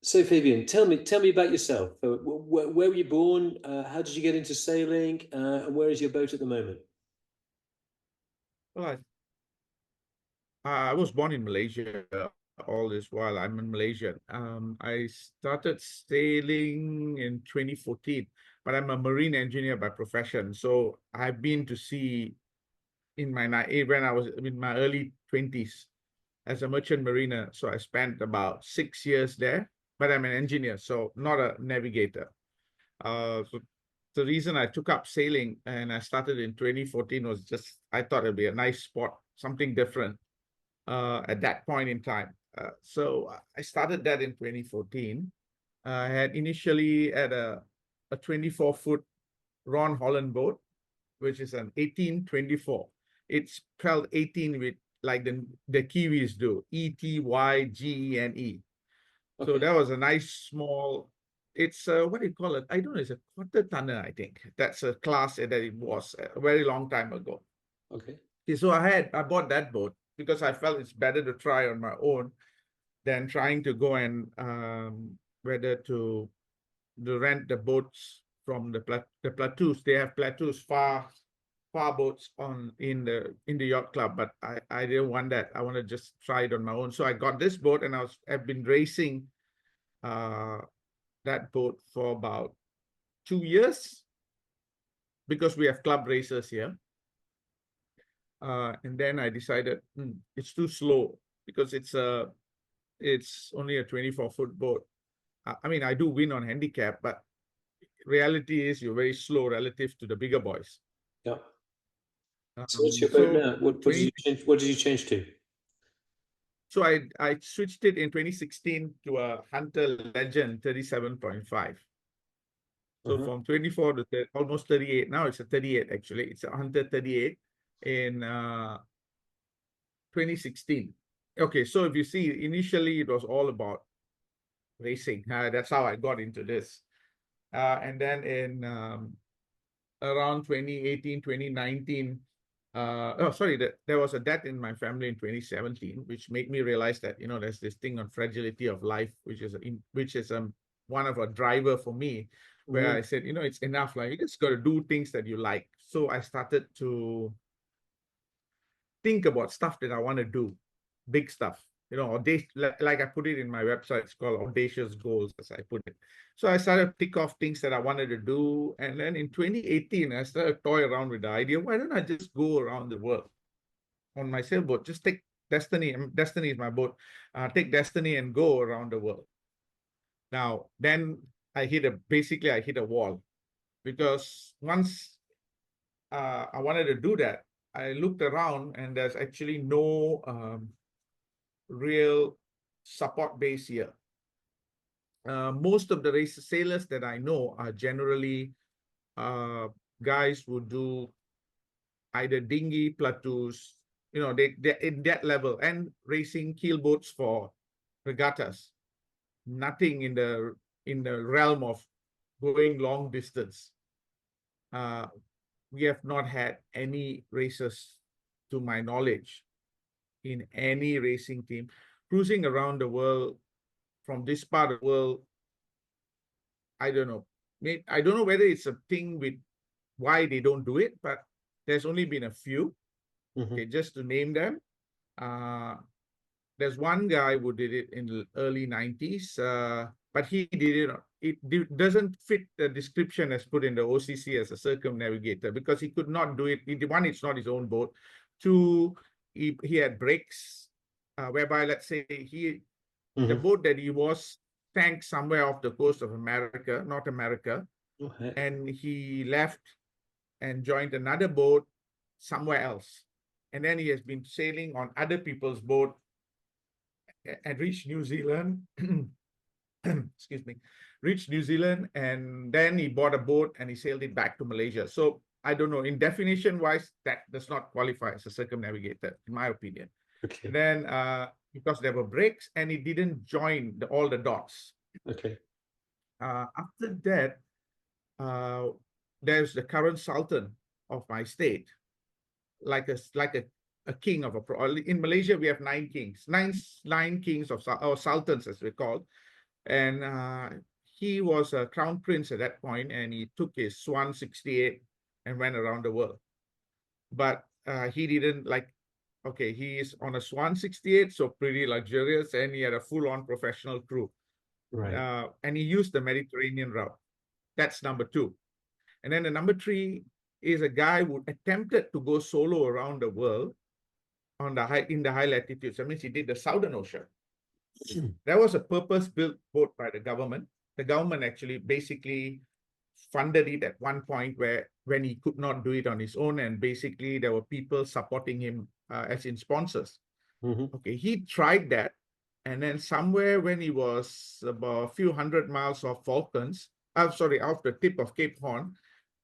So Fabian, tell me about yourself. Where were you born? How did you get into sailing? And where is your boat at the moment? Well, I was born in Malaysia. All this while I'm in Malaysia. I started sailing in 2014, but I'm a marine engineer by profession. So I've been to sea when I was in my early 20s as a merchant mariner. So I spent about 6 years there, but I'm an engineer, so not a navigator. So the reason I took up sailing and I started in 2014 was just I thought it'd be a nice sport, something different at that point in time. So I started that in 2014. I had initially had a 24-foot Ron Holland boat, which is an 1824. It's spelled 18 with like the Kiwis do, Etygene. So Okay. that was a nice small, it's what do you call it? I don't know, it's a quarter tonner, I think. That's a class that it was a very long time ago. Okay. Okay, so I bought that boat because I felt it's better to try on my own than trying to go and whether to rent the boats from the plateaus. They have plateaus, far boats in the yacht club, but I didn't want that. I want to just try it on my own. So I got this boat, and I've been racing uh that boat for about 2 years because we have club races here. And then I decided it's too slow because it's only a 24-foot boat. I mean, I do win on handicap, but reality is you're very slow relative to the bigger boys. Yeah. So what's your boat So now? What did 20, you change? What did you change to? so I switched it in 2016 to a Hunter Legend 37.5. So Uh-huh. from 24 to almost 38. Now it's a 38 actually. It's a Hunter 38 in 2016. Okay, so if you see, initially it was all about racing. That's how I got into this. And then in around 2018, 2019, oh, sorry, there was a death in my family in 2017, which made me realize that, there's this thing on fragility of life, which is one of a driver for me, where Mm-hmm. I said, it's enough. Like, you just got to do things that you like. So I started to think about stuff that I want to do, big stuff, like I put it in my website, it's called audacious goals, as I put it. So I started to tick off things that I wanted to do. And then in 2018, I started to toy around with the idea, why don't I just go around the world on my sailboat? Just take Destiny. Destiny is my boat. Take Destiny and go around the world. Now, then basically I hit a wall because once I wanted to do that, I looked around and there's actually no real support base here. Most of the sailors that I know are generally guys who do either dinghy plateaus, they're in that level, and racing keelboats for regattas. Nothing in the realm of going long distance. Uh, we have not had any races, to my knowledge, in any racing team cruising around the world from this part of the world. I don't know. I don't know whether it's a thing with why they don't do it, but there's only been a few. Mm-hmm. Okay, just to name them. Uh, there's one guy who did it in the early 90s, but he did it. Doesn't fit the description as put in the OCC as a circumnavigator because he could not do it. One, it's not his own boat. Two, he had brakes, whereby, let's say, the Mm-hmm. boat that he was sank somewhere off the coast of America, North America, Oh, heck. and he left and joined another boat somewhere else. And then he has been sailing on other people's boat and reached New Zealand. Excuse me, reached New Zealand, and then he bought a boat and he sailed it back to Malaysia. So I don't know, in definition wise, that does not qualify as a circumnavigator, in my opinion. And Okay. then because there were breaks and he didn't join all the dots. Okay. After that, there's the current sultan of my state, like a king in Malaysia we have nine kings, nine kings or sultans as we call. And he was a crown prince at that point, and he took his Swan 68 and went around the world. But he didn't like, okay, he is on a Swan 68, so pretty luxurious, and he had a full-on professional crew. Right. And he used the Mediterranean route. That's number two. And then the number three is a guy who attempted to go solo around the world on the high latitudes. That means he did the Southern Ocean. That was a purpose-built boat by the government. The government actually basically funded it at one point when he could not do it on his own, and basically there were people supporting him as in sponsors. Okay, he tried that, and then somewhere when he was about a few hundred miles off off the tip of Cape Horn,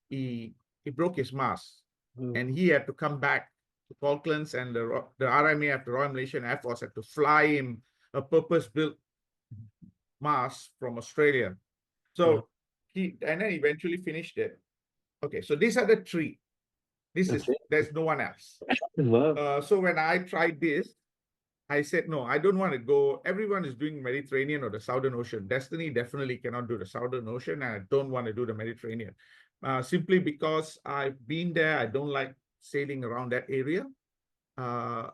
he broke his mast, and he had to come back to Falklands, and the RMAF, the Royal Malaysian Air Force, had to fly him a purpose-built mast from Australia. So and then eventually finished it. Okay, so these are the three. There's no one else. Wow. So when I tried this, I said, no, I don't want to go. Everyone is doing Mediterranean or the Southern Ocean. Destiny definitely cannot do the Southern Ocean, and I don't want to do the Mediterranean. Simply because I've been there. I don't like sailing around that area.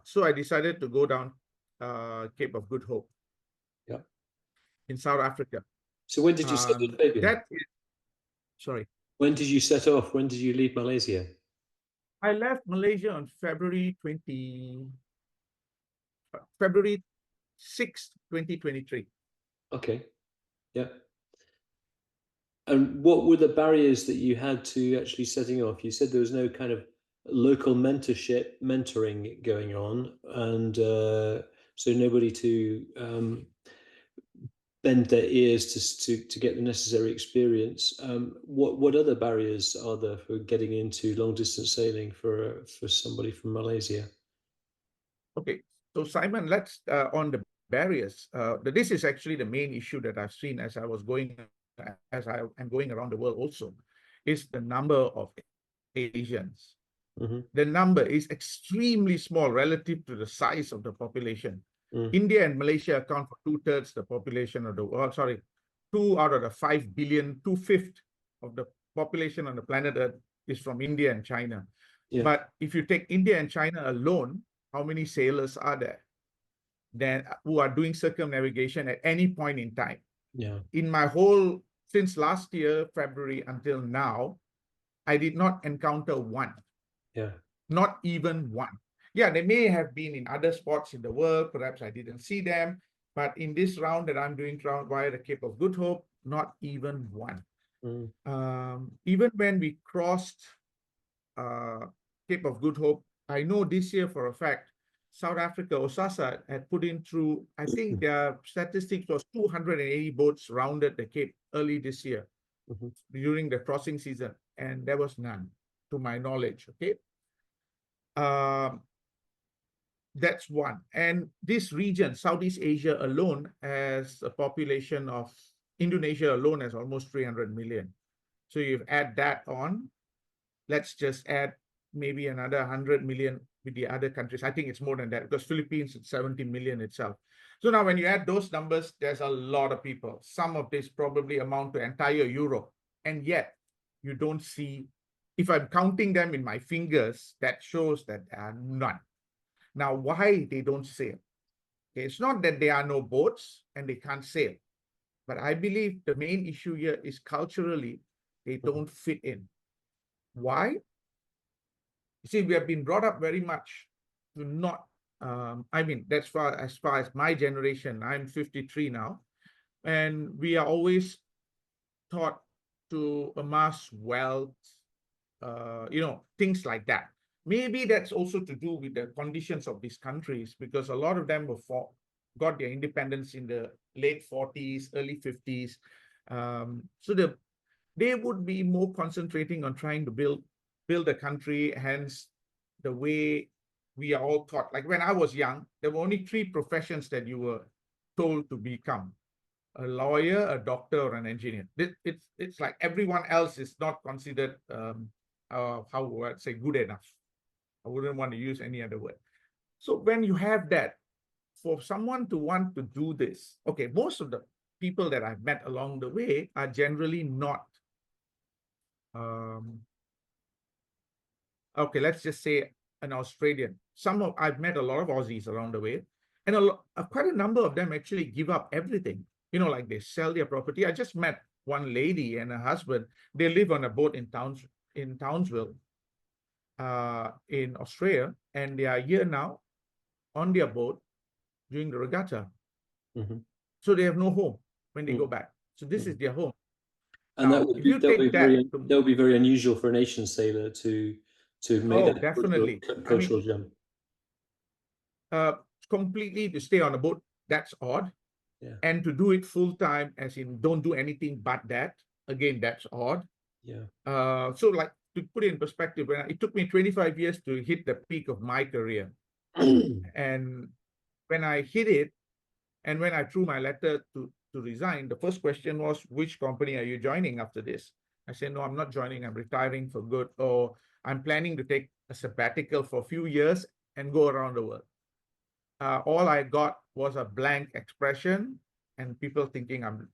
So I decided to go down Cape of Good Hope in South Africa. So when did you set off, Fabian? Sorry. When did you set off? When did you leave Malaysia? I left Malaysia on February 6th, 2023. Okay. Yeah. And what were the barriers that you had to actually setting off? You said there was no kind of local mentoring going on, and so nobody to bend their ears to get the necessary experience. What other barriers are there for getting into long distance sailing for somebody from Malaysia? Okay, so Simon, let's on the barriers. This is actually the main issue that I've seen as I am going around the world also, is the number of Asians. The number is extremely small relative to the size of the population. India and Malaysia account for 2/3 the population of the world. Sorry, 2 out of the 5 billion, 2/5 of the population on the planet Earth is from India and China. Yeah. But if you take India and China alone, how many sailors are there who are doing circumnavigation at any point in time? Yeah. In my whole, since last year, February until now, I did not encounter one. Yeah. Not even one. Yeah, they may have been in other spots in the world. Perhaps I didn't see them. But in this round that I'm doing via the Cape of Good Hope, not even one. Even when we crossed Cape of Good Hope, I know this year for a fact, South Africa, OSASA, had put in through, I think their statistics was 280 boats rounded the Cape early this year during the crossing season, and there was none, to my knowledge, okay? That's one. And this region, Southeast Asia alone, has a population of, Indonesia alone has almost 300 million. So you add that on, let's just add maybe another 100 million with the other countries. I think it's more than that because Philippines is 70 million itself. So now when you add those numbers, there's a lot of people. Some of this probably amount to entire Europe. And yet you don't see, if I'm counting them in my fingers, that shows that there are none. Now, why they don't sail? Okay, it's not that there are no boats and they can't sail. But I believe the main issue here is culturally, they don't fit in. Why? You see, we have been brought up very much to not, I mean, as far as my generation, I'm 53 now, and we are always taught to amass wealth, things like that. Maybe that's also to do with the conditions of these countries, because a lot of them got their independence in the late 40s, early 50s. So they would be more concentrating on trying to build a country, hence the way we are all taught. Like when I was young, there were only 3 professions that you were told to become: a lawyer, a doctor, or an engineer. It's like everyone else is not considered, how would I say, good enough. I wouldn't want to use any other word. So when you have that, for someone to want to do this, okay, most of the people that I've met along the way are generally not, okay, let's just say an Australian. I've met a lot of Aussies along the way, and quite a number of them actually give up everything. You know, like they sell their property. I just met one lady and her husband. They live on a boat in Townsville, in Australia, and they are here now on their boat during the regatta. Mm-hmm. So they have no home when they Mm-hmm. go back. So this is their home. And Now, if you take that, that would be very unusual for a nation sailor to make oh, that definitely. I mean, cultural jump. completely to stay on a boat, that's odd. Yeah. And to do it full time, as in don't do anything but that, again, that's odd. Yeah. So like to put it in perspective, it took me 25 years to hit the peak of my career. And when I hit it, and when I threw my letter to resign, the first question was, which company are you joining after this? I said, no, I'm not joining. I'm retiring for good, or I'm planning to take a sabbatical for a few years and go around the world. All I got was a blank expression, and people thinking I've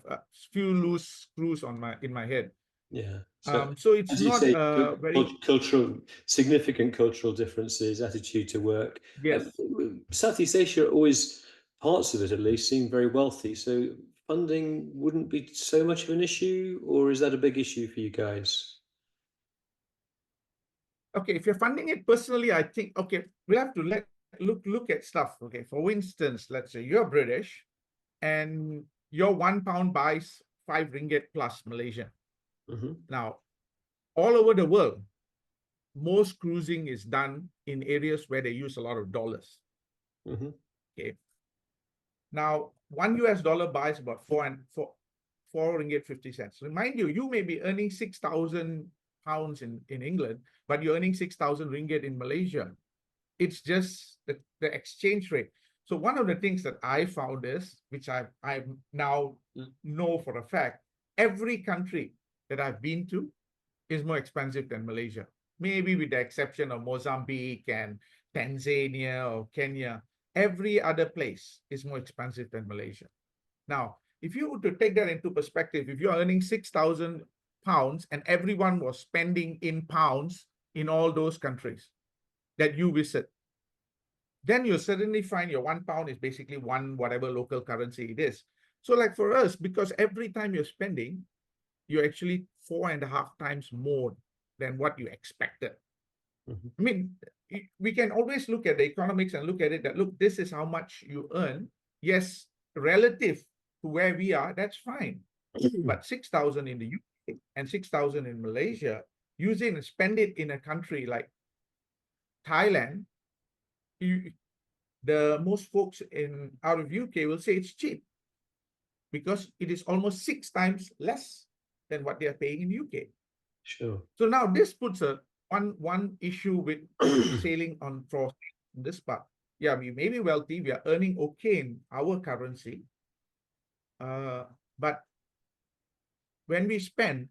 a few loose screws in my head. Yeah. So it's As you not say, very significant cultural differences, attitude to work. yes. Southeast Asia, always parts of it at least, seem very wealthy. So funding wouldn't be so much of an issue, or is that a big issue for you guys? Okay, if you're funding it personally, I think okay, we'll have to look at stuff. Okay, for instance, let's say you're British, and your £1 buys £5 plus Malaysian. Mm-hmm. Now, all over the world, most cruising is done in areas where they use a lot of dollars. Mm-hmm. Okay. Now, $1 buys about £4.50. Remind you, you may be earning £6,000 in England, but you're earning 6,000 ringgit in Malaysia. It's just the exchange rate. So one of the things that I found is, which I now know for a fact, every country that I've been to is more expensive than Malaysia. Maybe with the exception of Mozambique and Tanzania or Kenya. Every other place is more expensive than Malaysia. Now, if you were to take that into perspective, if you're earning £6,000 and everyone was spending in pounds in all those countries that you visit, then you'll certainly find your £1 is basically one whatever local currency it is. So like for us, because every time you're spending, you're actually 4.5 times more than what you expected. Mm-hmm. I mean, we can always look at the economics and look at it that, look, this is how much you earn. Yes, relative to where we are, that's fine. But 6,000 in the UK and 6,000 in Malaysia, use it and spend it in a country like Thailand, the most folks out of UK will say it's cheap because it is almost 6 times less than what they are paying in UK. Sure. So now this puts one issue with sailing on for this part. Yeah, we may be wealthy, we are earning okay in our currency, but when we spend,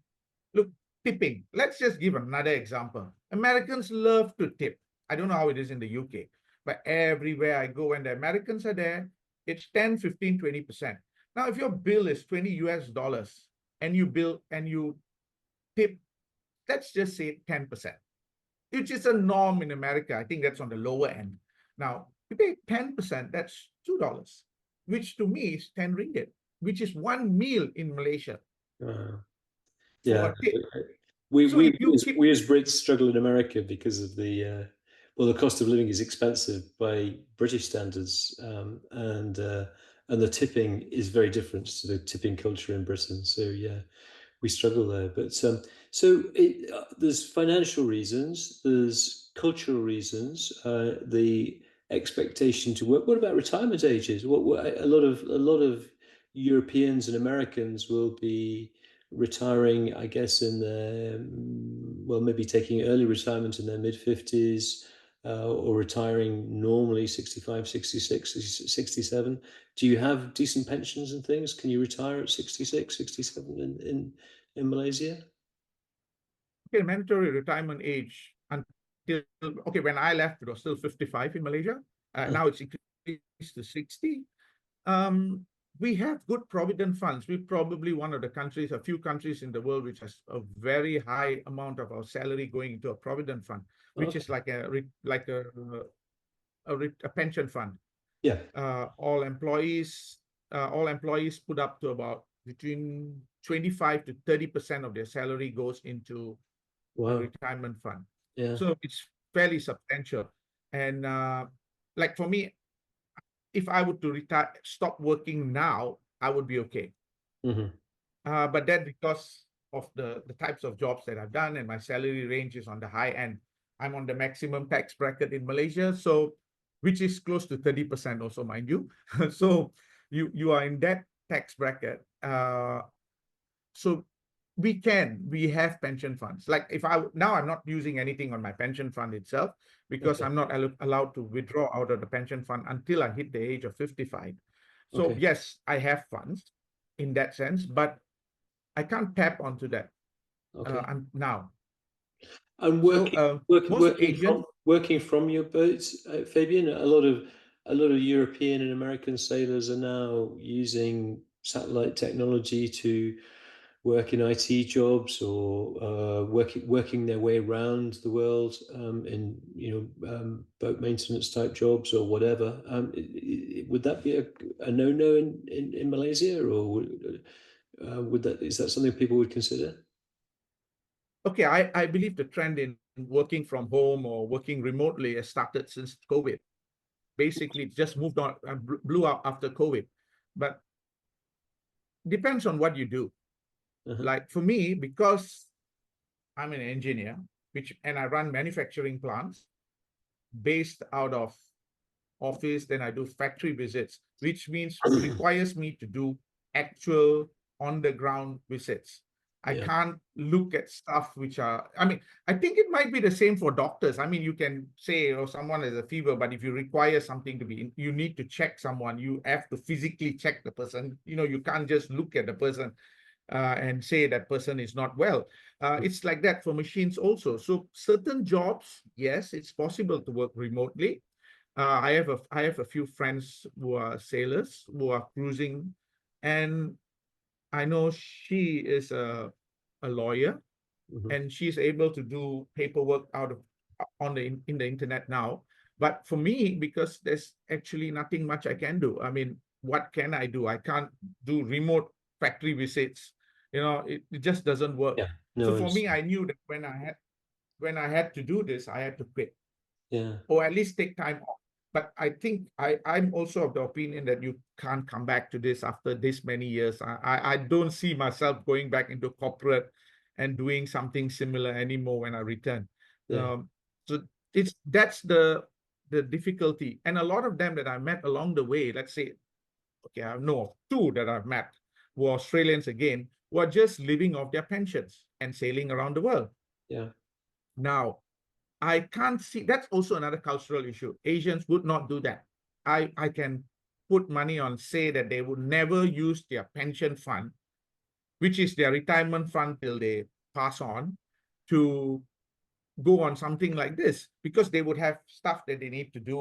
look, tipping. Let's just give another example. Americans love to tip. I don't know how it is in the UK, but everywhere I go, when the Americans are there, it's 10, 15, 20%. Now, if your bill is $20 and you tip, let's just say 10%, which is a norm in America. I think that's on the lower end. Now, you pay 10%, that's $2, which to me is 10 ringgit, which is one meal in Malaysia. Yeah, So we if you keep, we as Brits struggle in America because of the cost of living is expensive by British standards, and the tipping is very different to the tipping culture in Britain. So yeah, we struggle there. But there's financial reasons, there's cultural reasons, the expectation to work. What about retirement ages? What a lot of Europeans and Americans will be retiring, I guess, in their, well, maybe taking early retirement in their mid-50s, or retiring normally 65, 66, 67. Do you have decent pensions and things? Can you retire at 66, 67 in Malaysia? okay, mandatory retirement age until, okay, when I left, it was still 55 in Malaysia. Now it's increased to 60. we have good provident funds. We're probably one of the countries, a few countries in the world, which has a very high amount of our salary going into a provident fund, which Okay. is like a pension fund. Yeah. All employees put up to about between 25 to 30% of their salary goes into a Wow. retirement fund. Yeah. So it's fairly substantial. And like for me, if I were to retire, stop working now, I would be okay. Hmm. But then because of the types of jobs that I've done and my salary range is on the high end, I'm on the maximum tax bracket in Malaysia, so which is close to 30% also, mind you. So you are in that tax bracket. So we have pension funds. Like if now I'm not using anything on my pension fund itself because Okay. I'm not allowed to withdraw out of the pension fund until I hit the age of 55. So Okay. yes, I have funds in that sense, but I can't tap onto that Okay. now. And So most Asians, working from your boats, Fabian. A lot of European and American sailors are now using satellite technology to work in IT jobs or working their way around the world in boat maintenance type jobs or whatever. Would that be a no-no in Malaysia, or is that something people would consider? okay, I believe the trend in working from home or working remotely has started since COVID. Basically, it just moved on and blew up after COVID. But depends on what you do. Uh-huh. Like for me, because I'm an engineer, and I run manufacturing plants based out of office, then I do factory visits, which means requires me to do actual on the ground visits. I Yeah. can't look at stuff which are, I mean, I think it might be the same for doctors. I mean, you can say, oh, someone has a fever, but if you require something to be, you need to check someone, you have to physically check the person. You can't just look at the person and say that person is not well. It's like that for machines also. So certain jobs, yes, it's possible to work remotely. I have a few friends who are sailors who are cruising, and I know she is a lawyer, Hmm. and she's able to do paperwork out of on the in the internet now. But for me, because there's actually nothing much I can do. I mean, what can I do? I can't do remote factory visits. It just doesn't work. Yeah. So No, I for me, understand. I knew that when I had to do this, I had to quit Yeah. or at least take time off. But I think I'm also of the opinion that you can't come back to this after this many years. I don't see myself going back into corporate and doing something similar anymore when I return. Yeah. So that's the difficulty. And a lot of them that I met along the way, let's say, okay, I know of two that I've met were Australians again, who are just living off their pensions and sailing around the world. Yeah. Now, I can't see that's also another cultural issue. Asians would not do that. I can put money on say that they would never use their pension fund, which is their retirement fund till they pass on, to go on something like this because they would have stuff that they need to do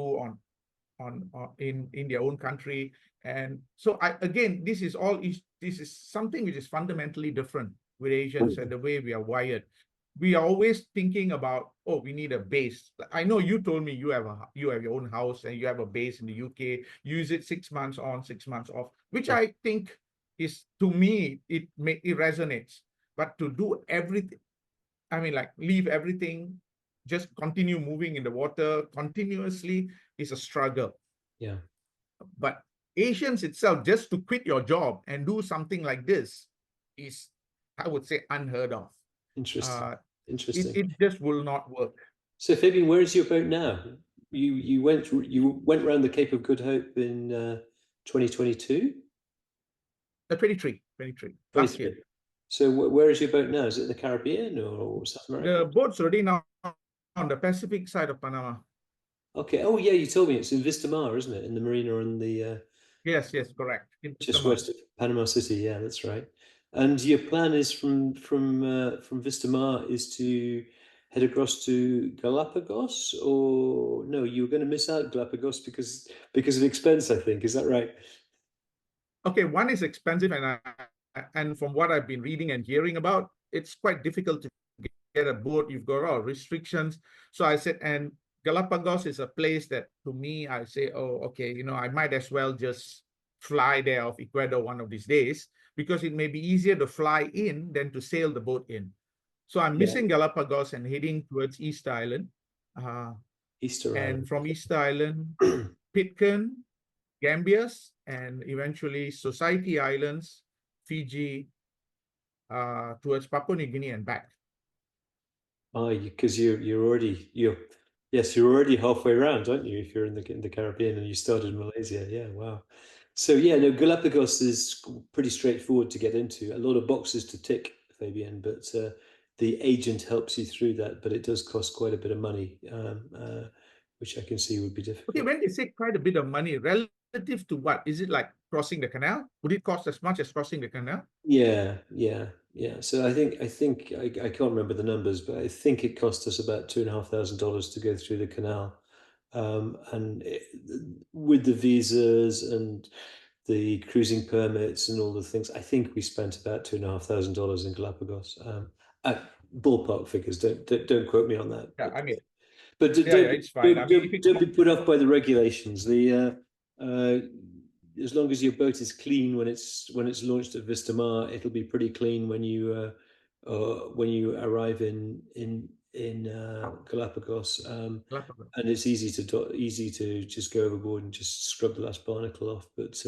in their own country. And so again, this is something which is fundamentally different with Asians and the way we are wired. We are always thinking about, oh, we need a base. I know you told me you have your own house and you have a base in the UK. Use it 6 months on, 6 months off, which Yeah. I think is, to me, it resonates. But to do everything, I mean, like leave everything, just continue moving in the water continuously is a struggle. Yeah. But Asians itself, just to quit your job and do something like this is, I would say, unheard of. Interesting. Uh, it, Interesting. it just will not work. So, Fabian, where is your boat now? You went around the Cape of Good Hope in 2022, 23 last 23. year. So, where is your boat now? Is it in the Caribbean or South America? The boat's already now on the Pacific side of Panama. Okay. Oh, yeah, you told me it's in Vistamar, isn't it? In the marina on the Yes, correct. In just Panama. west of Panama City. Yeah, that's right. And your plan is from Vistamar is to head across to Galapagos, or no? You were going to miss out Galapagos because of expense, I think. Is that right? Okay, one is expensive, and from what I've been reading and hearing about, it's quite difficult to get a boat. You've got all restrictions. So I said, and Galapagos is a place that to me, I say, oh, okay, I might as well just fly there off Ecuador one of these days because it may be easier to fly in than to sail the boat in. So I'm Yeah, missing Galapagos and heading towards East Island. Uh, Easter and Island. from East Island, Pitcairn, Gambiers, and eventually Society Islands, Fiji, towards Papua New Guinea and back. Oh, because you're already halfway around, aren't you? If you're in the Caribbean and you started in Malaysia, yeah, wow. So yeah, no, Galapagos is pretty straightforward to get into. A lot of boxes to tick, Fabian, but the agent helps you through that. But it does cost quite a bit of money, which I can see would be Okay, difficult. when they say quite a bit of money, relative to what? Is it like crossing the canal? Would it cost as much as crossing the canal? Yeah, yeah, yeah. So I can't remember the numbers, but I think it cost us about $2,500 to go through the canal, with the visas and the cruising permits and all the things. I think we spent about $2,500 in Galapagos. Ballpark figures. Don't quote me on that. Yeah, I mean, But yeah, yeah, it's fine. I mean, if it don't be costs, put off by the regulations. Uh, as long as your boat is clean when it's launched at Vista Mar, it'll be pretty clean when you arrive in Galapagos. And it's easy to just go overboard and just scrub the last barnacle off. But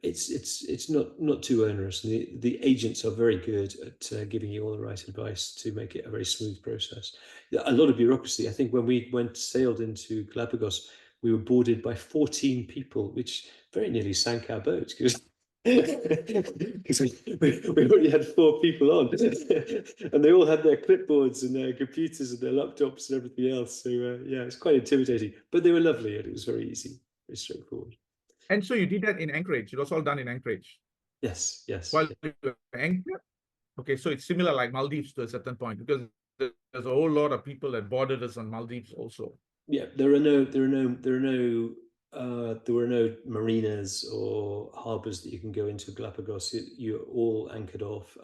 it's not too onerous. And the agents are very good at giving you all the right advice to make it a very smooth process. A lot of bureaucracy. I think when we sailed into Galapagos, we were boarded by 14 people, which very nearly sank our boat because because we already had 4 people on, and they all had their clipboards and their computers and their laptops and everything else. So yeah, it's quite intimidating, but they were lovely and it was very easy, very straightforward. and so you did that in Anchorage. It was all done in Anchorage. Yes, yes, While you were anchored, okay, so it's similar like Maldives to a certain point because there's a whole lot of people that boarded us on Maldives also. yeah. There were no marinas or harbors that you can go into Galapagos. You're all anchored off,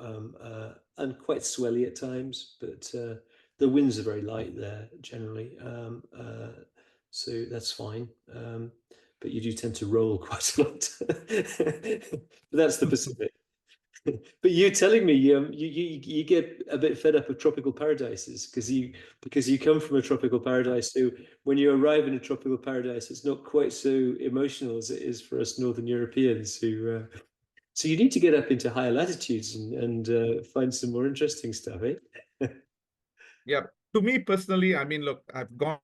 and quite swelly at times, but the winds are very light there generally, so that's fine. But you do tend to roll quite a lot. But that's the Pacific. But you telling me you get a bit fed up of tropical paradises because you come from a tropical paradise. So when you arrive in a tropical paradise, it's not quite so emotional as it is for us Northern Europeans. So you need to get up into higher latitudes and find some more interesting stuff, eh? Yeah. To me personally, I mean, look, I've gone.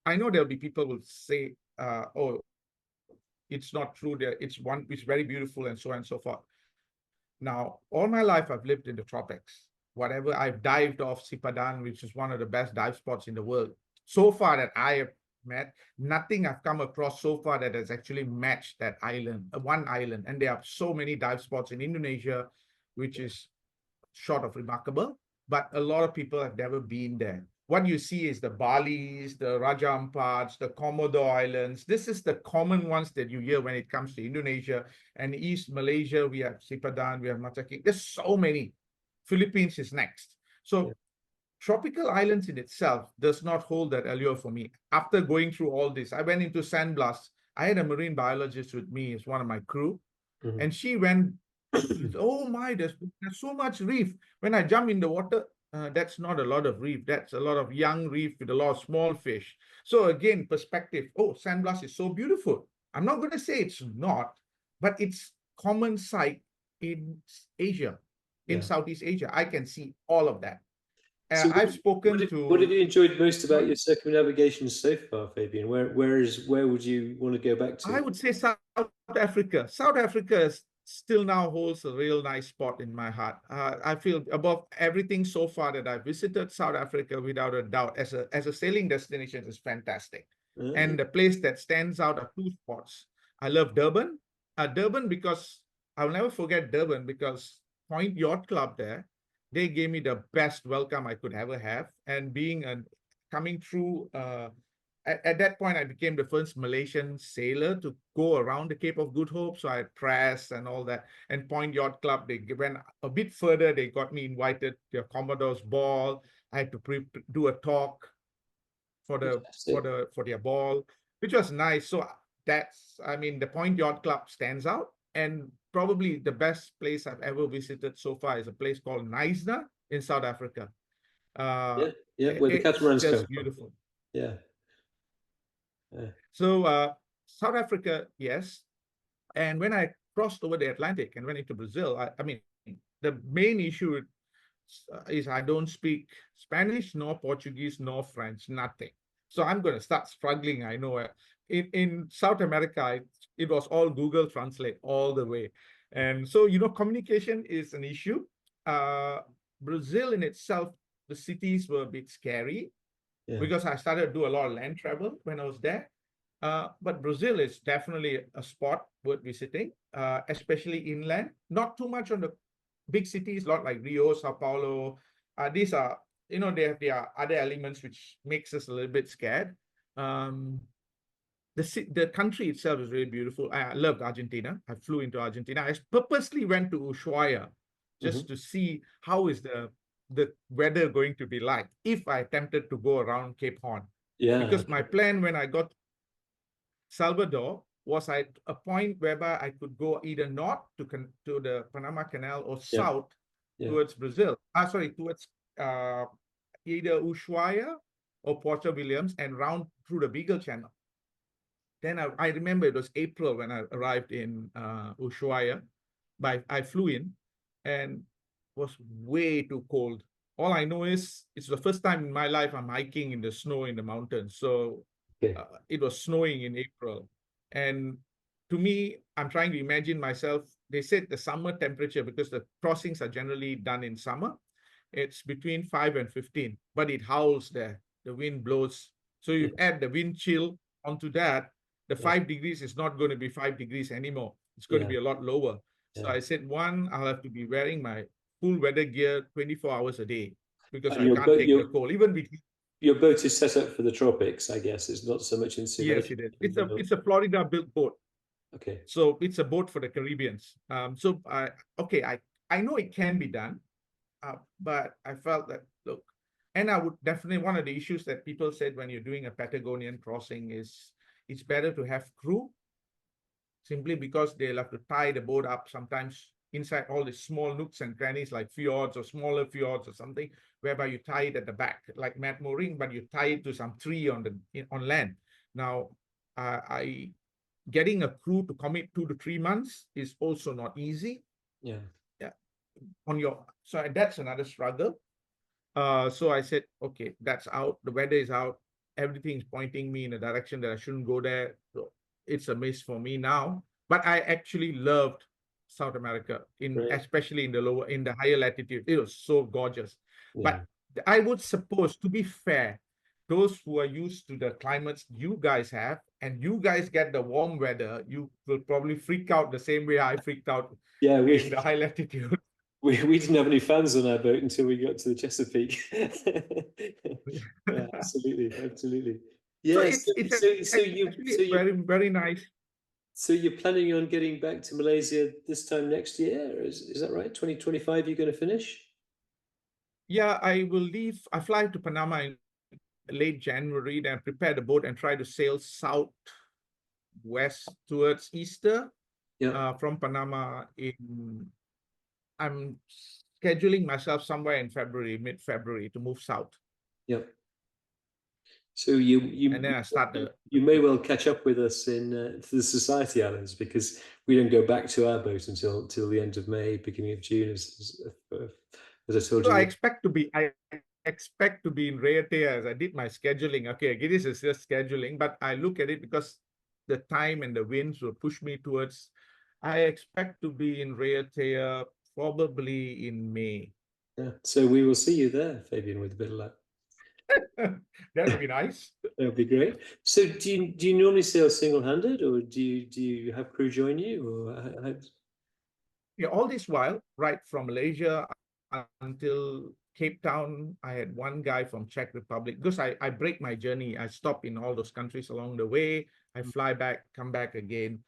I know there'll be people will say, "Oh, it's not true. There, it's very beautiful and so on and so forth." Now, all my life I've lived in the tropics. Whatever I've dived off Sipadan, which is one of the best dive spots in the world. So far that I have met, nothing I've come across so far that has actually matched that island, one island. And there are so many dive spots in Indonesia, which is short of remarkable, but a lot of people have never been there. What you see is the Balis, the Raja Ampats, the Komodo Islands. This is the common ones that you hear when it comes to Indonesia. And East Malaysia, we have Sipadan, we have Mataki. There's so many. Philippines is next. Yeah. So tropical islands in itself does not hold that allure for me. After going through all this, I went into sandblast. I had a marine biologist with me as one of my crew, Mhm. and she went, she said, "Oh my, there's so much reef. When I jump in the water, that's not a lot of reef. That's a lot of young reef with a lot of small fish." So again, perspective. Oh, sandblast is so beautiful. I'm not going to say it's not, but it's common sight in Asia, in Yeah. Southeast Asia. I can see all of that. So I've spoken what have to, you enjoyed most about sorry, your circumnavigation so far, Fabian? Where would you want to go back I to? would say South Africa. South Africa is still now holds a real nice spot in my heart. I feel above everything so far that I've visited, South Africa, without a doubt, as a sailing destination, is fantastic. Uh, And the place that stands out are two spots. I love Durban. Durban because I'll never forget Durban because Point Yacht Club there, they gave me the best welcome I could ever have. And being coming through at that point, I became the first Malaysian sailor to go around the Cape of Good Hope. So I had press and all that. And Point Yacht Club, they went a bit further. They got me invited to a Commodore's ball. I had to do a talk for their ball, which was nice. So that's, I mean, the Point Yacht Club stands out. And probably the best place I've ever visited so far is a place called Knysna in South Africa. Where the It's catamarans come just from. beautiful. Yeah. So South Africa, yes. And when I crossed over the Atlantic and went into Brazil, I mean, the main issue is I don't speak Spanish, nor Portuguese, nor French, nothing. So I'm going to start struggling. I know in South America, it was all Google Translate all the way. And so, you know, communication is an issue. Brazil in itself, the cities were a bit scary because I started to do a lot of land travel when I was there. But Brazil is definitely a spot worth visiting, especially inland. Not too much on the big cities, not like Rio, Sao Paulo. These are, you know, there are other elements which makes us a little bit scared. The country itself is really beautiful. I loved Argentina. I flew into Argentina. I purposely went to Ushuaia just to see how is the weather going to be like if I attempted to go around Cape Horn. Because my plan when I got Salvador was at a point whereby I could go either north to the Panama Canal or south towards Brazil. Towards either Ushuaia or Porto Williams and round through the Beagle Channel. Then I remember it was April when I arrived in Ushuaia. But I flew in and was way too cold. All I know is it's the first time in my life I'm hiking in the snow in the mountains. So it was snowing in April. And to me, I'm trying to imagine myself. They said the summer temperature, because the crossings are generally done in summer, it's between 5 and 15, but it howls there. The wind blows. So you add the wind chill onto that, the 5 degrees is not going to be 5 degrees anymore. It's going to be a lot lower. So I said, one, I'll have to be wearing my full weather gear 24 hours a day because I can't take the cold. Even between your boat is set up for the tropics, I guess. It's not so much insulation. Yes, it is. It's a Florida built boat. Okay. So it's a boat for the Caribbeans. So I know it can be done, but I felt that look, and I would definitely, one of the issues that people said when you're doing a Patagonian crossing is it's better to have crew, simply because they'll have to tie the boat up sometimes inside all the small nooks and crannies like fjords or smaller fjords or something, whereby you tie it at the back like mat mooring, but you tie it to some tree on land. Now, getting a crew to commit 2 to 3 months is also not easy. Yeah. So that's another struggle. So I said, okay, that's out. The weather is out. Everything's pointing me in a direction that I shouldn't go there. So it's a miss for me now. But I actually loved South America, especially in the higher latitude. It was so gorgeous. But I would suppose, to be fair, those who are used to the climates you guys have, and you guys get the warm weather, you will probably freak out the same way I freaked out in the high latitude. We didn't have any fans on our boat until we got to the Chesapeake. Yeah, absolutely. Yeah, so very, very nice. So you're planning on getting back to Malaysia this time next year? Is that right? 2025 you're going to finish? Yeah, I will leave. I fly to Panama in late January, then prepare the boat and try to sail southwest towards Easter from Panama. I'm scheduling myself somewhere in February, mid-February, to move south. Yep. So and then I start you may well catch up with us in the Society Islands, because we don't go back to our boat until the end of May, beginning of June, as I told you. I expect to be in Raiatea as I did my scheduling. Okay, this is just scheduling, but I look at it because the time and the winds will push me towards. I expect to be in Raiatea probably in May. Yeah, so we will see you there, Fabian, with a bit of luck. That would be nice. That would be great. So do you normally sail single-handed, or do you have crew join you, or Yeah, all this while, right from Malaysia until Cape Town, I had one guy from Czech Republic, because I break my journey. I stop in all those countries along the way. I fly back, come back again.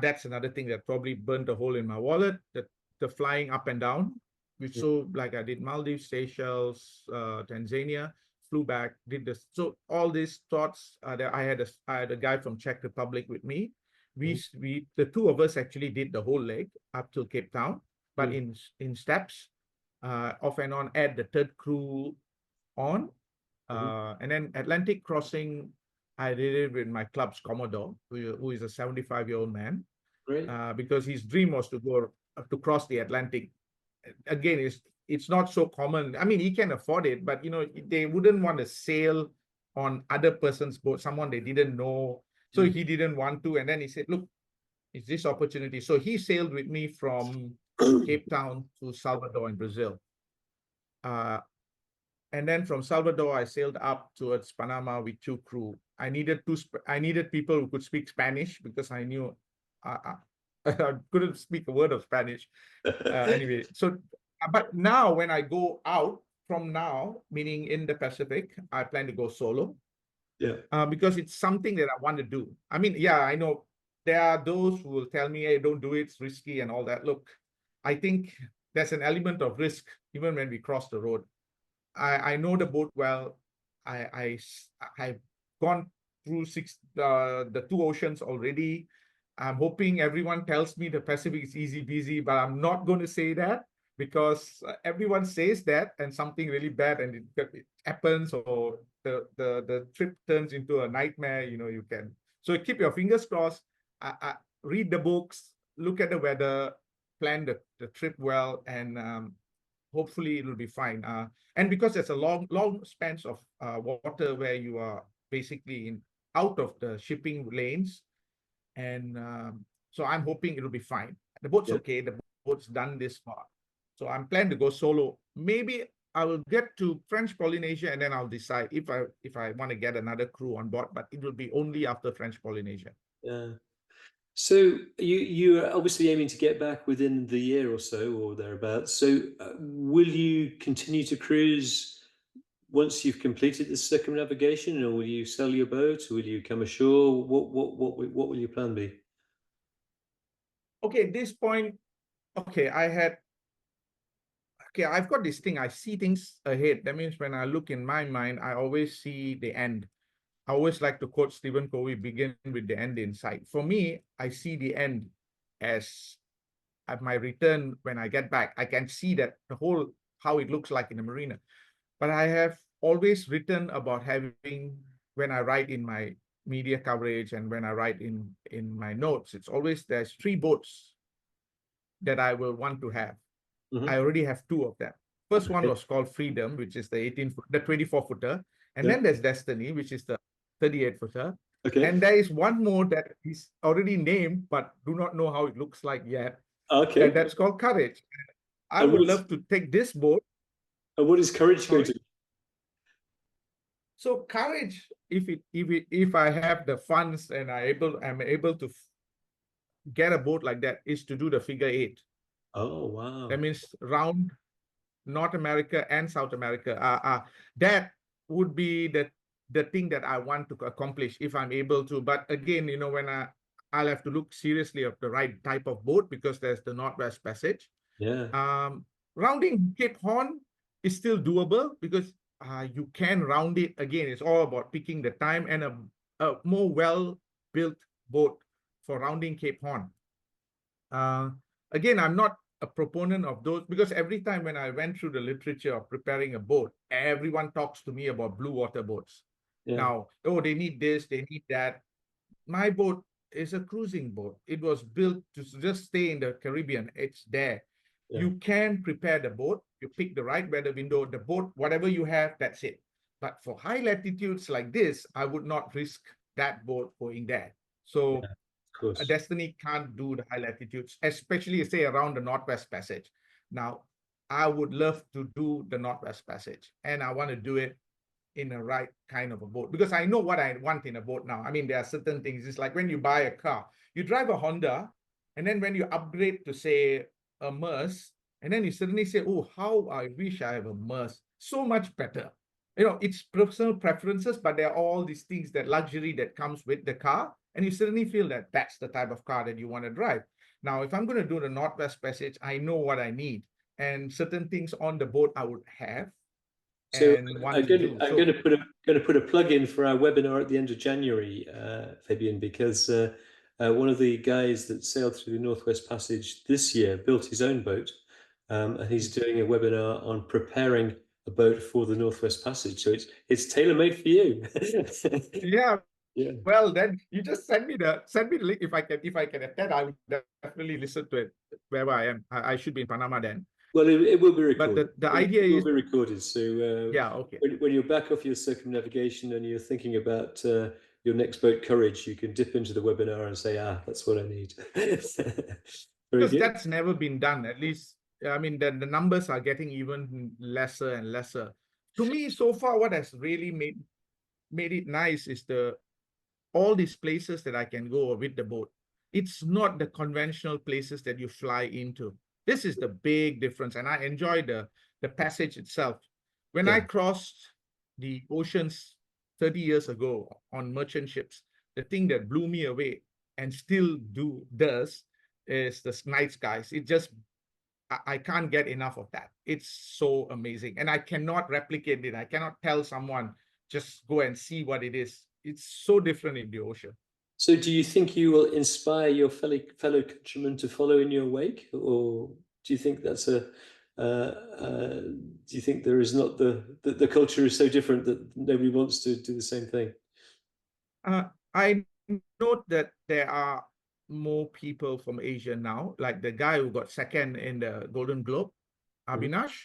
That's another thing that probably burnt a hole in my wallet, the flying up and down, which so like I did Maldives, Seychelles, Tanzania, flew back, did this. So all these thoughts, that I had a guy from Czech Republic with me. The two of us actually did the whole leg up to Cape Town, but in steps, off and on, add the third crew on. And then Atlantic crossing, I did it with my club's Commodore, who is a 75-year-old man, Great. because his dream was to cross the Atlantic. Again, it's not so common. I mean, he can afford it, but they wouldn't want to sail on other person's boat, someone they didn't know. So he didn't want to. And then he said, look, it's this opportunity. So he sailed with me from Cape Town to Salvador in Brazil. And then from Salvador, I sailed up towards Panama with two crew. I needed people who could speak Spanish, because I knew I couldn't speak a word of Spanish. Anyway, so but now when I go out from now, meaning in the Pacific, I plan to go solo. Yeah. Because it's something that I want to do. I mean, yeah, I know there are those who will tell me, hey, don't do it, it's risky and all that. Look, I think there's an element of risk even when we cross the road. I know the boat well. I've gone through the two oceans already. I'm hoping everyone tells me the Pacific is easy peasy, but I'm not going to say that, because everyone says that and something really bad and it happens, or the trip turns into a nightmare. You can. So keep your fingers crossed. Read the books, look at the weather, plan the trip well, and hopefully it'll be fine. And because there's a long spans of water where you are basically out of the shipping lanes, and so I'm hoping it'll be fine. The boat's okay. The boat's done this far, so I'm planning to go solo. Maybe I will get to French Polynesia and then I'll decide if I want to get another crew on board, but it will be only after French Polynesia. Yeah. So you are obviously aiming to get back within the year or so, or thereabouts. So will you continue to cruise once you've completed the circumnavigation, or will you sell your boat, or will you come ashore? What will your plan be? Okay, at this point, okay, I've got this thing. I see things ahead. That means when I look in my mind, I always see the end. I always like to quote Stephen Covey, begin with the end in sight. For me, I see the end as at my return when I get back. I can see that the whole, how it looks like in the marina. But I have always written about having, when I write in my media coverage and when I write in my notes, it's always there's 3 boats that I will want to have. I already have 2 of them. First one was called Freedom, which is the 24-footer. And then there's Destiny, which is the 38-footer. Okay. And there is one more that is already named, but do not know how it looks like yet. Okay. And that's called Courage. I would love to take this boat. And what is Courage going to? So Courage, if I have the funds and I'm able to get a boat like that, is to do the figure 8. Oh wow. That means round North America and South America. That would be the thing that I want to accomplish if I'm able to. But again, when I'll have to look seriously at the right type of boat, because there's the Northwest Passage. Yeah. Rounding Cape Horn is still doable, because you can round it. Again, it's all about picking the time and a more well-built boat for rounding Cape Horn. Again, I'm not a proponent of those, because every time when I went through the literature of preparing a boat, everyone talks to me about blue water boats. Now, they need this, they need that. My boat is a cruising boat. It was built to just stay in the Caribbean. It's there. You can prepare the boat. You pick the right weather window, the boat, whatever you have, that's it. But for high latitudes like this, I would not risk that boat going there. So a Destiny can't do the high latitudes, especially say around the Northwest Passage. Now, I would love to do the Northwest Passage, and I want to do it in the right kind of a boat, because I know what I want in a boat now. I mean, there are certain things. It's like when you buy a car, you drive a Honda, and then when you upgrade to say a Merc, and then you suddenly say, oh, how I wish I have a Merc. so much better. You know, it's personal preferences, but there are all these things, that luxury that comes with the car, and you suddenly feel that that's the type of car that you want to drive. Now, if I'm going to do the Northwest Passage, I know what I need, and certain things on the boat I would have So and want to do. I'm So going to put a plug in for our webinar at the end of January, Fabian, because one of the guys that sailed through the Northwest Passage this year built his own boat, and he's doing a webinar on preparing a boat for the Northwest Passage. So it's tailor made for you. yeah, Yeah. well, then you just send me the link. If I can attend, I would definitely listen to it wherever I am. I should be in Panama then. Well, it will be But recorded. the idea It will is, be recorded. So yeah, okay. when you're back off your circumnavigation and you're thinking about your next boat courage, you can dip into the webinar and say, ah, that's what I need. Very Because good. that's never been done. At least, I mean, the numbers are getting even lesser and lesser. To me, so far, what has really made it nice is the all these places that I can go with the boat. It's not the conventional places that you fly into. This is the big difference, and I enjoy the passage itself. When I Yeah. crossed the oceans 30 years ago on merchant ships, the thing that blew me away and still does is the night skies. It just I can't get enough of that. It's so amazing, and I cannot replicate it. I cannot tell someone just go and see what it is. It's so different in the ocean. So do you think you will inspire your fellow countrymen to follow in your wake, or do you think that's do you think there is not the culture is so different that nobody wants to do the same thing? I note that there are more people from Asia now, like the guy who got second in the Golden Globe, Mhm. Abhinash,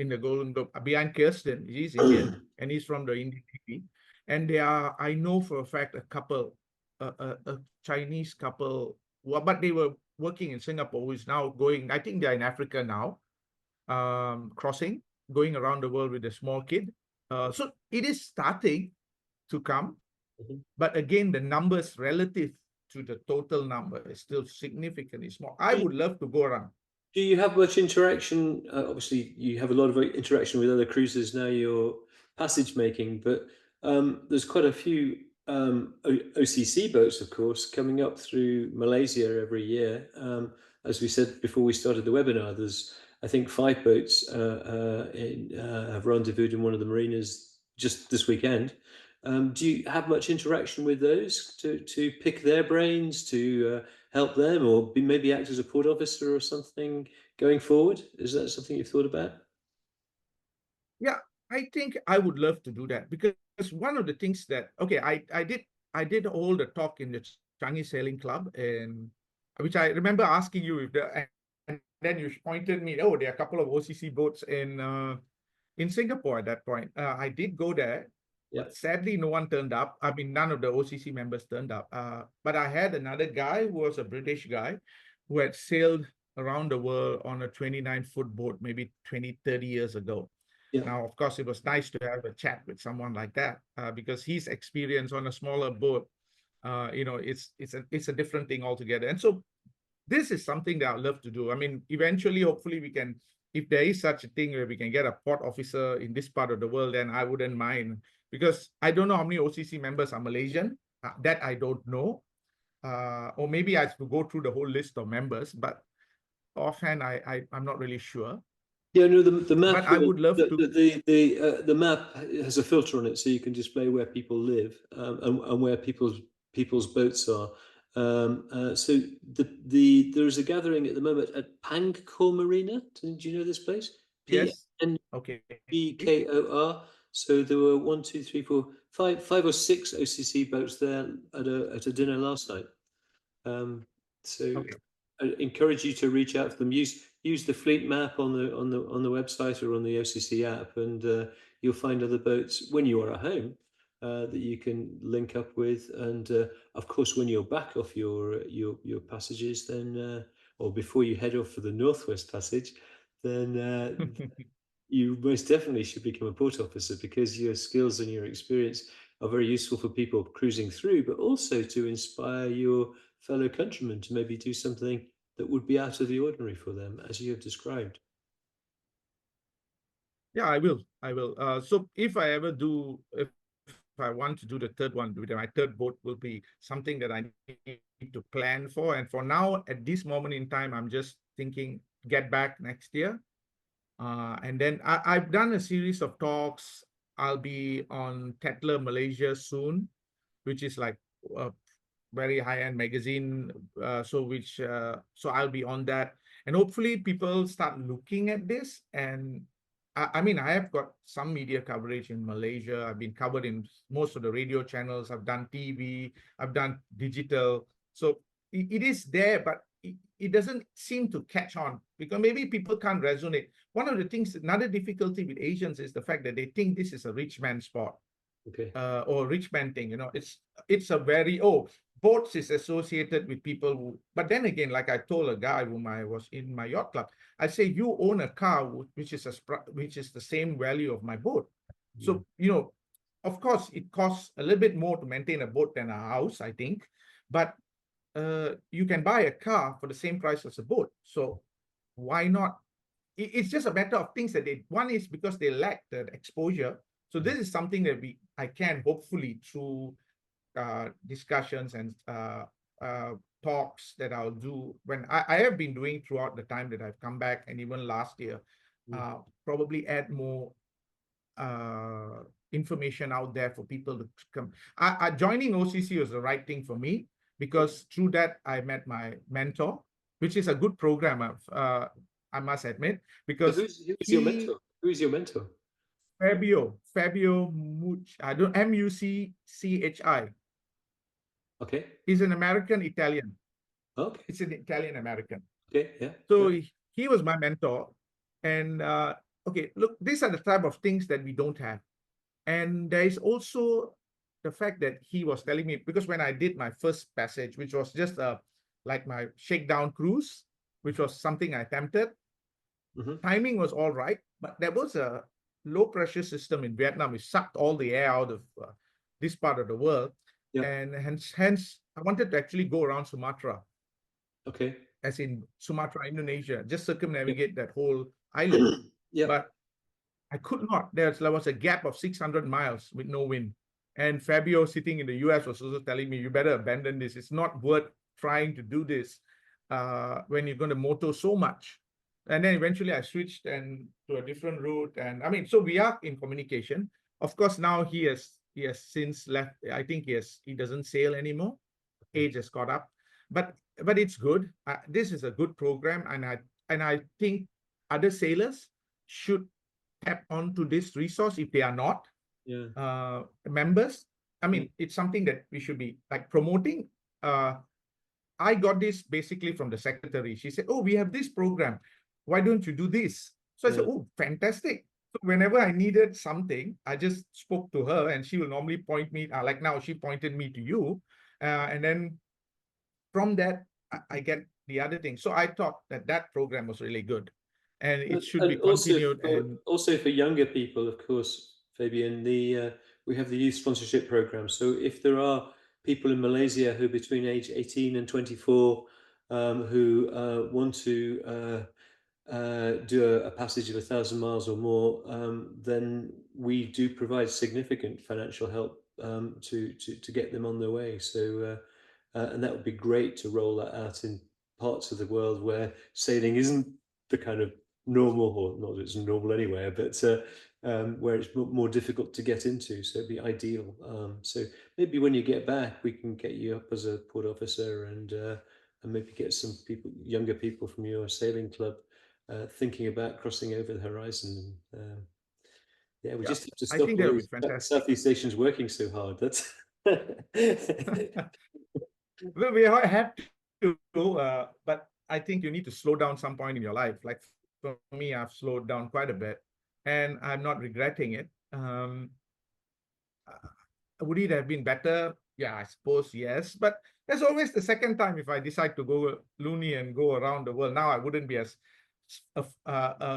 in the Golden Globe, behind Kirsten. He's Indian and he's from the Indian TV. And there are, I know for a fact, a couple, a Chinese couple, but they were working in Singapore, who is now going, I think they're in Africa now, crossing, going around the world with a small kid. So it is starting to come. Mhm. But again, the numbers relative to the total number is still significantly small. I Do you, would love to go around. do you have much interaction? Obviously, you have a lot of interaction with other cruisers now. You're passage making, but there's quite a few OCC boats, of course, coming up through Malaysia every year. As we said before we started the webinar, there's I think 5 boats have rendezvoused in one of the marinas just this weekend. Do you have much interaction with those to pick their brains, to help them, or maybe act as a port officer or something going forward? Is that something you've thought about? Yeah, I think I would love to do that because one of the things that okay, I did all the talk in the Changi Sailing Club, and which I remember asking you if and then you pointed me, oh, there are a couple of OCC boats in Singapore at that point. I did go there, Yeah, but sadly no one turned up. I mean, none of the OCC members turned up. But I had another guy who was a British guy who had sailed around the world on a 29-foot boat maybe 20, 30 years ago. yeah. Now, of course, it was nice to have a chat with someone like that because his experience on a smaller boat, it's a different thing altogether. And so this is something that I'd love to do. I mean, eventually, hopefully, we can, if there is such a thing where we can get a port officer in this part of the world, then I wouldn't mind because I don't know how many OCC members are Malaysian. That I don't know. Or maybe I have to go through the whole list of members, but offhand, I'm not really sure. Yeah, no, the But map I would love to. the map has a filter on it, so you can display where people live and where people's boats are. So there's a gathering at the moment at Pangkor Marina. Do you know this place? P Yes. N Okay. B K O R. So there were one, two, three, four, five or six OCC boats there at a dinner last night. So Okay. I encourage you to reach out to them. Use the fleet map on the website or on the OCC app, and you'll find other boats when you are at home that you can link up with. And of course, when you're back off your passages, then or before you head off for the Northwest Passage, then you most definitely should become a port officer because your skills and your experience are very useful for people cruising through, but also to inspire your fellow countrymen to maybe do something that would be out of the ordinary for them, as you have described. Yeah, I will. I will. So if I ever do, if I want to do the third one, my third boat will be something that I need to plan for. And for now, at this moment in time, I'm just thinking get back next year. And then I've done a series of talks. I'll be on Tetler Malaysia soon, which is like a very high-end magazine. So I'll be on that, and hopefully people start looking at this. And I mean, I have got some media coverage in Malaysia. I've been covered in most of the radio channels. I've done TV. I've done digital. So it is there, but it doesn't seem to catch on because maybe people can't resonate. One of the things, another difficulty with Asians is the fact that they think this is a rich man sport, Okay. or rich man thing. It's a very, boats is associated with people who. But then again, like I told a guy whom I was in my yacht club, I say you own a car which is the same value of my boat. Yeah. So of course, it costs a little bit more to maintain a boat than a house, I think, but you can buy a car for the same price as a boat. So why not? It's just a matter of things that one is because they lack the exposure. So this is something that I can hopefully through discussions and talks that I'll do when I have been doing throughout the time that I've come back, and even last year, probably add more information out there for people to come. Joining OCC was the right thing for me because through that I met my mentor, which is a good program. I must admit, So because who's your he mentor? Who's your mentor? Fabio Much, I don't Mucchi. Okay. He's an American Italian. Okay. It's an Italian American. Okay. Yeah. So Yeah. he was my mentor. And okay, look, these are the type of things that we don't have. And there is also the fact that he was telling me, because when I did my first passage, which was just like my shakedown cruise, which was something I attempted, timing was all right, but there was a low pressure system in Vietnam which sucked all the air out of this part of the world. Yeah. And hence, I wanted to actually go around Sumatra, Okay. as in Sumatra, Indonesia, just Yeah. circumnavigate that whole island. Yeah. But I could not. There was a gap of 600 miles with no wind. And Fabio, sitting in the US, was also telling me, you better abandon this. It's not worth trying to do this when you're going to motor so much. And then eventually I switched and to a different route. And I mean, so we are in communication. Of course, now he has since left. I think he doesn't sail anymore. Age has caught up. But it's good. This is a good program, and I think other sailors should tap onto this resource if they are not Yeah. members. I Yeah. mean, it's something that we should be like promoting. I got this basically from the secretary. She said, "Oh, we have this program. Why don't you do this?" So I said, Yeah. "Oh, fantastic." So whenever I needed something, I just spoke to her, and she will normally point me. Like now, she pointed me to you, and then from that, I get the other thing. So I thought that program was really good, and it should be And also continued. for And also for younger people, of course, Fabian, the we have the youth sponsorship program. So if there are people in Malaysia who are between age 18 and 24 who want to do a passage of 1,000 miles or more, then we do provide significant financial help to get them on their way. So and that would be great to roll that out in parts of the world where sailing isn't the kind of normal, or not that it's normal anywhere, but where it's more difficult to get into. So it'd be ideal. So maybe when you get back, we can get you up as a port officer and maybe get some people, younger people from your sailing club, thinking about crossing over the horizon. Yeah, we yeah, just have to I stop think all that would be these fantastic. Southeast Asians working so hard. That's Well, we have to, but I think you need to slow down some point in your life. Like for me, I've slowed down quite a bit, and I'm not regretting it. Would it have been better? Yeah, I suppose yes. But there's always the second time if I decide to go loony and go around the world. Now I wouldn't be as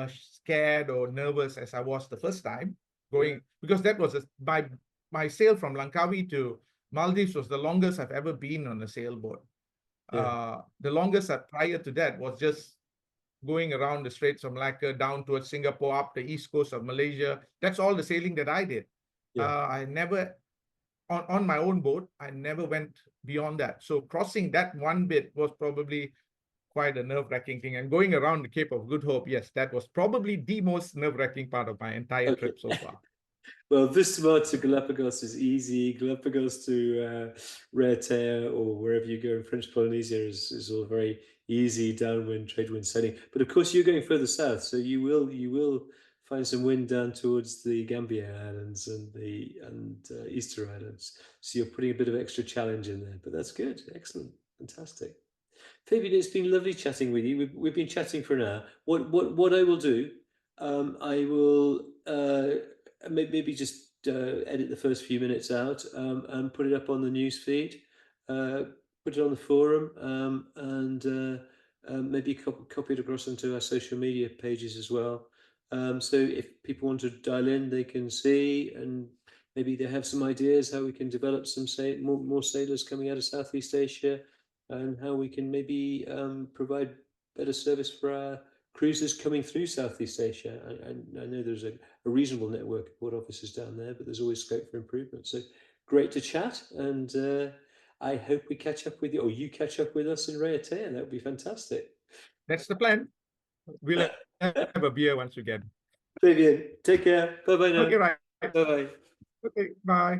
scared or nervous as I was the first time yeah, going, because that was my sail from Langkawi to Maldives was the longest I've ever been on a sailboat. yeah, The longest prior to that was just going around the Straits of Malacca, down towards Singapore, up the east coast of Malaysia. That's all the sailing that I did. Yeah. I never, on my own boat, I never went beyond that. So crossing that one bit was probably quite a nerve-wracking thing. And going around the Cape of Good Hope, yes, that was probably the most nerve-wracking part of my entire Okay. trip so far. Well, Bustamante to Galapagos is easy. Galapagos to Raiatea or wherever you go in French Polynesia is all very easy downwind trade wind sailing. But of course, you're going further south, so you will find some wind down towards the Gambier Islands and the Easter Islands. So you're putting a bit of extra challenge in there. But that's good. Excellent. Fantastic. Fabian, it's been lovely chatting with you. We've been chatting for an hour. What I will do, I will maybe just edit the first few minutes out and put it up on the news feed, put it on the forum, and maybe copy it across onto our social media pages as well. So if people want to dial in, they can see, and maybe they have some ideas how we can develop some more sailors coming out of Southeast Asia, and how we can maybe provide better service for our cruisers coming through Southeast Asia. I know there's a reasonable network of port offices down there, but there's always scope for improvement. So great to chat, and I hope we catch up with you, or you catch up with us in Raiatea. That would be fantastic. That's the plan. We'll have a beer once again. Fabian, take care. Bye bye now. Okay, right. Bye bye. Okay, bye.